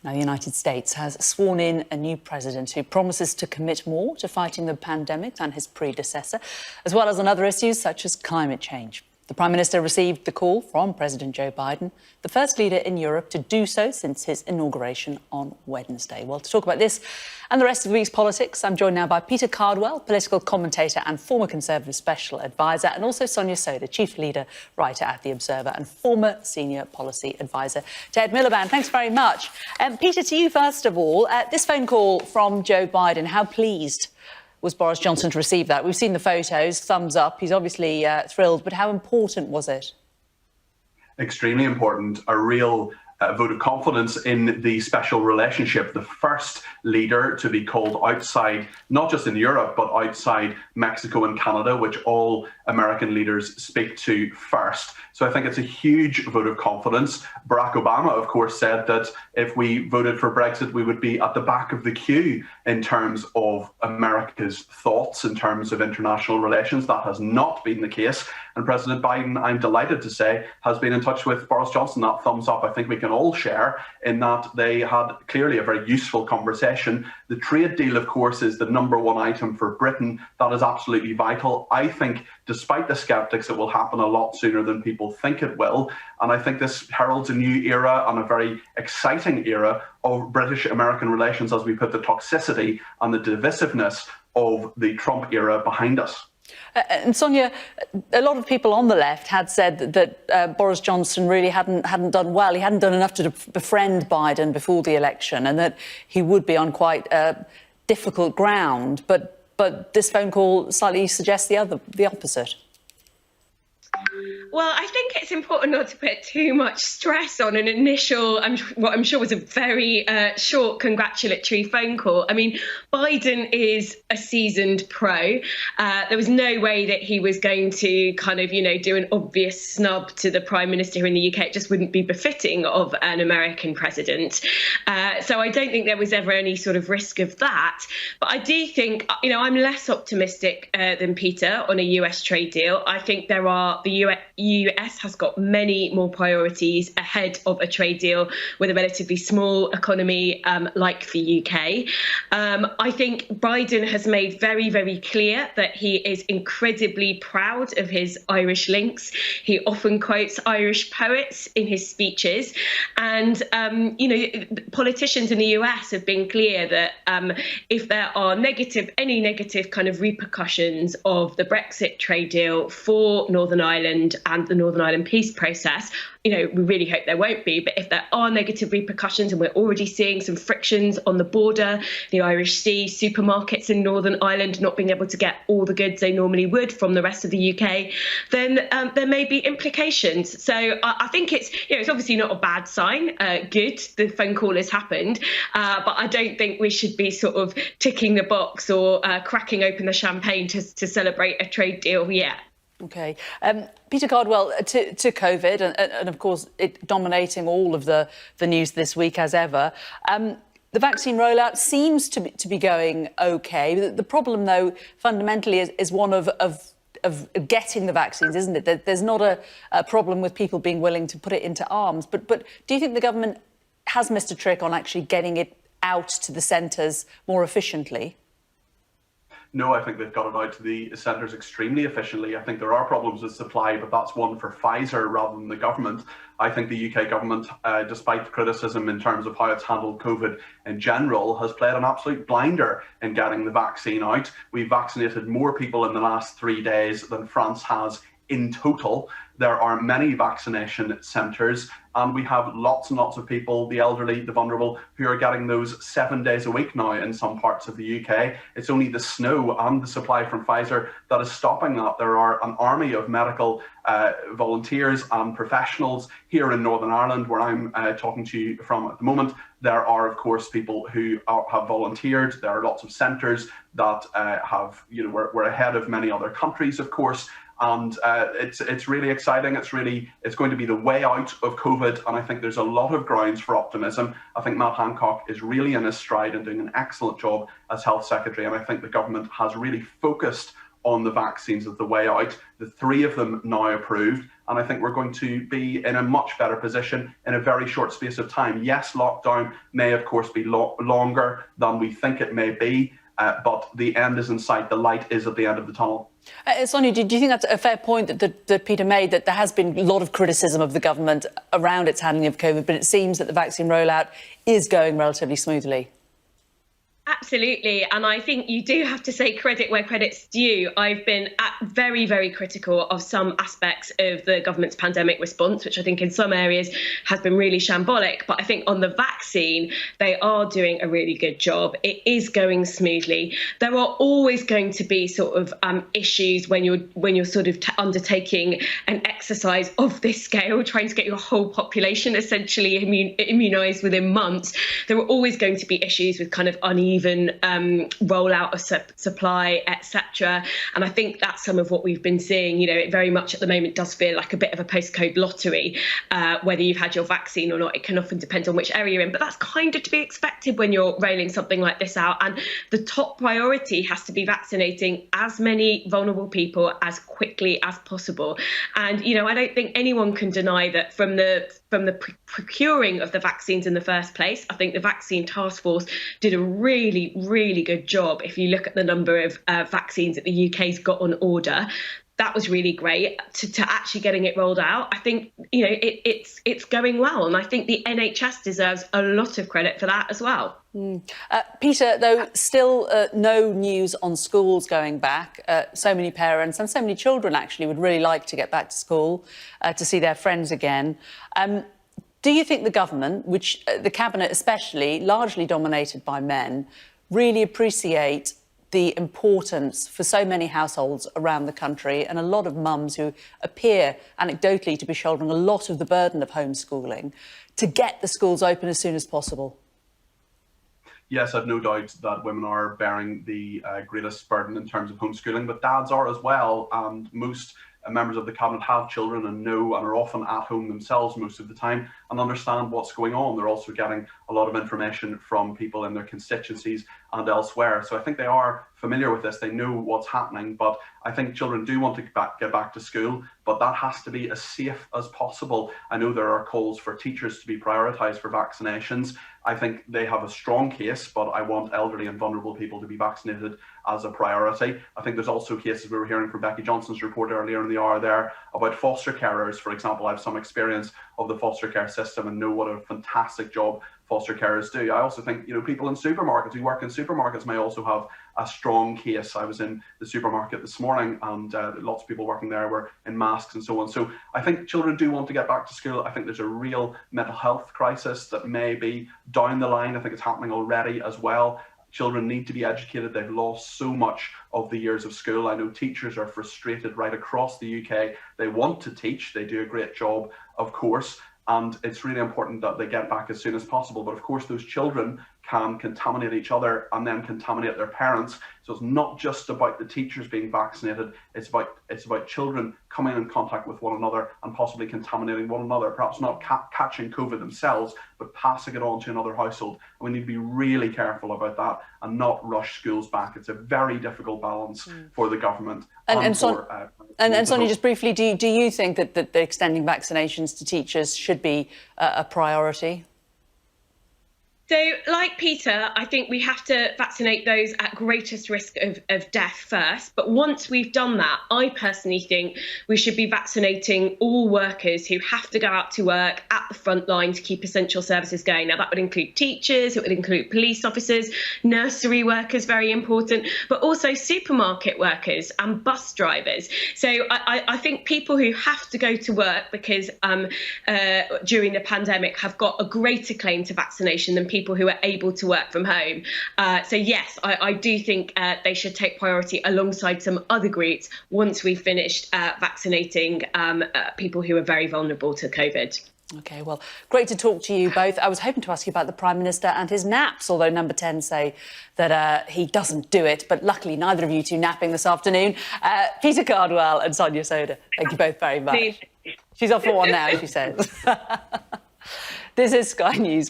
Now, the United States has sworn in a new president who promises to commit more to fighting the pandemic than his predecessor, as well as on other issues such as climate change. The Prime Minister received the call from President Joe Biden, the first leader in Europe to do so since his inauguration on Wednesday. Well, to talk about this and the rest of the week's politics, I'm joined now by Peter Cardwell, political commentator and former Conservative special advisor, and also Sonia Sodha, chief leader writer at The Observer and former senior policy advisor to Ed Miliband. Thanks very much. Peter, to you first of all, this phone call from Joe Biden, how pleased was Boris Johnson to receive that? We've seen the photos, thumbs up. He's obviously thrilled, but how important was it? Extremely important, a real vote of confidence in the special relationship, the first leader to be called outside, not just in Europe, but outside Mexico and Canada, which all American leaders speak to first. So I think it's a huge vote of confidence. Barack Obama, of course, said that if we voted for Brexit, we would be at the back of the queue in terms of America's thoughts, in terms of international relations. That has not been the case. And President Biden, I'm delighted to say, has been in touch with Boris Johnson. That thumbs up, I think we can all share, in that they had clearly a very useful conversation. The trade deal, of course, is the #1 item for Britain. That is absolutely vital. I think, despite the sceptics, it will happen a lot sooner than people think it will. And I think this heralds a new era and a very exciting era of British-American relations as we put the toxicity and the divisiveness of the Trump era behind us. And Sonia, a lot of people on the left had said that Boris Johnson really hadn't done well. He hadn't done enough to befriend Biden before the election, and that he would be on quite difficult ground. But this phone call slightly suggests the opposite. Well, I think it's important not to put too much stress on an initial, what I'm sure was a very short congratulatory phone call. I mean, Biden is a seasoned pro. There was no way that he was going to kind of, do an obvious snub to the Prime Minister in the UK. It just wouldn't be befitting of an American president. So I don't think there was ever any sort of risk of that. But I do think, I'm less optimistic than Peter on a US trade deal. I think the US has got many more priorities ahead of a trade deal with a relatively small economy like the UK. I think Biden has made very, very clear that he is incredibly proud of his Irish links. He often quotes Irish poets in his speeches. And, politicians in the US have been clear that if there are any negative kind of repercussions of the Brexit trade deal for Northern Ireland and the Northern Ireland peace process, we really hope there won't be. But if there are negative repercussions, and we're already seeing some frictions on the border, the Irish Sea, supermarkets in Northern Ireland not being able to get all the goods they normally would from the rest of the UK, then there may be implications. So I think it's obviously not a bad sign. Good, the phone call has happened, but I don't think we should be sort of ticking the box or cracking open the champagne to celebrate a trade deal yet. OK. Peter Cardwell, to COVID, and of course it dominating all of the news this week as ever, the vaccine rollout seems to be going OK. The problem, though, fundamentally is one of getting the vaccines, isn't it? There's not a problem with people being willing to put it into arms. But do you think the government has missed a trick on actually getting it out to the centres more efficiently? No, I think they've got it out to the centres extremely efficiently. I think there are problems with supply, but that's one for Pfizer rather than the government. I think the UK government, despite the criticism in terms of how it's handled COVID in general, has played an absolute blinder in getting the vaccine out. We've vaccinated more people in the last 3 days than France has in total. There are many vaccination centres, and we have lots and lots of people, the elderly, the vulnerable, who are getting those 7 days a week now in some parts of the UK. It's only the snow and the supply from Pfizer that is stopping that. There are an army of medical volunteers and professionals here in Northern Ireland, where I'm talking to you from at the moment. There are, of course, people who have volunteered. There are lots of centres that we're ahead of many other countries, of course. And it's really exciting. It's going to be the way out of COVID, and I think there's a lot of grounds for optimism. I think Matt Hancock is really in his stride and doing an excellent job as Health Secretary, and I think the government has really focused on the vaccines as the way out. The 3 of them now approved, and I think we're going to be in a much better position in a very short space of time. Yes, lockdown may of course be longer than we think it may be, but the end is in sight. The light is at the end of the tunnel. Sonia, do you think that's a fair point that Peter made, that there has been a lot of criticism of the government around its handling of COVID, but it seems that the vaccine rollout is going relatively smoothly? Absolutely. And I think you do have to say credit where credit's due. I've been very, very critical of some aspects of the government's pandemic response, which I think in some areas has been really shambolic. But I think on the vaccine, they are doing a really good job. It is going smoothly. There are always going to be sort of issues when you're sort of undertaking an exercise of this scale, trying to get your whole population essentially immunised within months. There are always going to be issues with kind of uneven rollout of supply, etc. And I think that's some of what we've been seeing. It very much at the moment does feel like a bit of a postcode lottery, whether you've had your vaccine or not. It can often depend on which area you're in, but that's kind of to be expected when you're rolling something like this out. And the top priority has to be vaccinating as many vulnerable people as quickly as possible. And, I don't think anyone can deny that from the procuring of the vaccines in the first place, I think the Vaccine Task Force did a really, really good job. If you look at the number of vaccines that the UK's got on order, that was really great. To actually getting it rolled out, I think it's going well, and I think the NHS deserves a lot of credit for that as well. Peter, though, still no news on schools going back. So many parents and so many children actually would really like to get back to school, to see their friends again. Do you think the government, which the cabinet especially, largely dominated by men, really appreciate the importance for so many households around the country and a lot of mums who appear anecdotally to be shouldering a lot of the burden of homeschooling, to get the schools open as soon as possible? Yes, I've no doubt that women are bearing the greatest burden in terms of homeschooling, but dads are as well. And most members of the cabinet have children and know and are often at home themselves most of the time and understand what's going on. They're also getting a lot of information from people in their constituencies and elsewhere. So I think they are familiar with this. They know what's happening, but I think children do want to get back to school, but that has to be as safe as possible. I know there are calls for teachers to be prioritised for vaccinations. I think they have a strong case, but I want elderly and vulnerable people to be vaccinated as a priority. I think there's also cases, we were hearing from Becky Johnson's report earlier in the hour there, about foster carers, for example. I have some experience of the foster care system and know what a fantastic job foster carers do. I also think, people in supermarkets who work in supermarkets may also have a strong case. I was in the supermarket this morning and lots of people working there were in masks and so on. So I think children do want to get back to school. I think there's a real mental health crisis that may be down the line. I think it's happening already as well. Children need to be educated. They've lost so much of the years of school. I know teachers are frustrated right across the UK. They want to teach. They do a great job, of course. And it's really important that they get back as soon as possible. But of course, those children can contaminate each other and then contaminate their parents. So it's not just about the teachers being vaccinated. It's about children coming in contact with one another and possibly contaminating one another, perhaps not catching COVID themselves, but passing it on to another household. And we need to be really careful about that and not rush schools back. It's a very difficult balance for the government. And Sonia, just briefly, do you think that extending vaccinations to teachers should be a priority? So, like Peter, I think we have to vaccinate those at greatest risk of death first. But once we've done that, I personally think we should be vaccinating all workers who have to go out to work at the front line to keep essential services going. Now, that would include teachers, it would include police officers, nursery workers, very important, but also supermarket workers and bus drivers. So I think people who have to go to work because during the pandemic have got a greater claim to vaccination than people who are able to work from home. So yes, I do think they should take priority alongside some other groups once we've finished vaccinating people who are very vulnerable to COVID. OK, well, great to talk to you both. I was hoping to ask you about the Prime Minister and his naps, although Number 10 say that he doesn't do it. But luckily, neither of you two napping this afternoon. Peter Cardwell and Sonia Sodha, thank you both very much. She's off for one now, she says. This is Sky News.